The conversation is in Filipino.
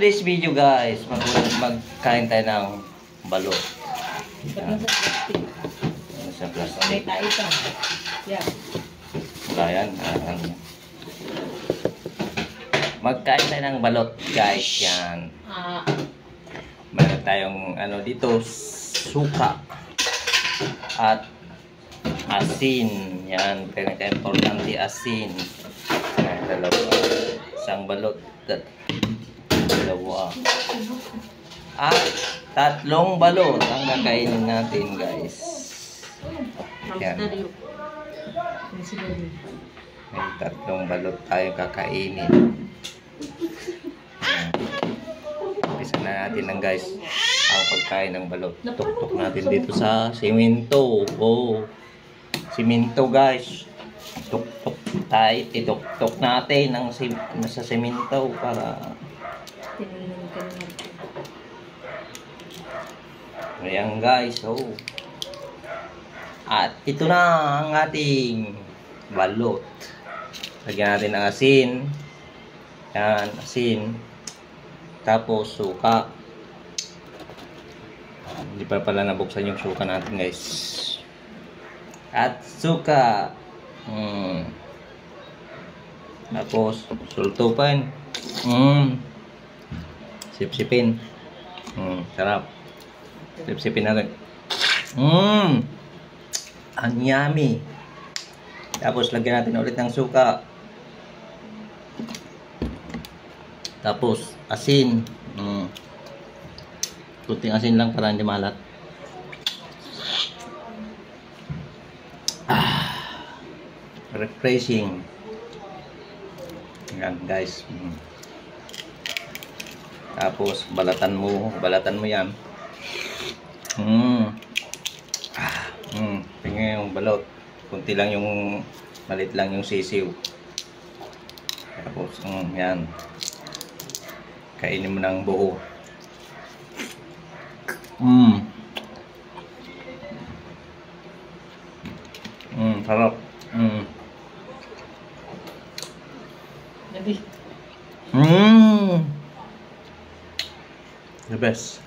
today's video guys, magkain tayo ng balot. Yan. Sa plastic. Wala yan. Magkain tayo ng balot guys. Yan. Meron tayong ano dito, suka at asin. Yan, pinaka-importante asin. Yan, dalawa. Isang balot. Dalawa. At tatlong balot ang kakainin natin guys. Yan. May tatlong balot tayong kakainin. Umpisa na natin lang guys ang pagkain ng balot. Tuktok natin dito sa simento. Oh, simento guys. Tuktok tayo. Ituktok natin ang sa simento para ayan guys. Oh. At ito na ang ating balot. Lagyan natin ng asin. Yan, asin. Tapos suka. Hindi pa pala nabuksan yung suka natin guys. At suka. Tapos sultupan. Sipsipin. Sarap. Sipsipin natin. Ang yummy. Tapos lagyan natin ulit ng suka. Tapos asin. Kunting asin lang para hindi malat. Refreshing. Yan guys. Tapos balatan mo yan. Tingnan yung balot. Kunti lang yung malit lang yung sisiw. Tapos yan. Kainin mo ng buo. Sarap. The best.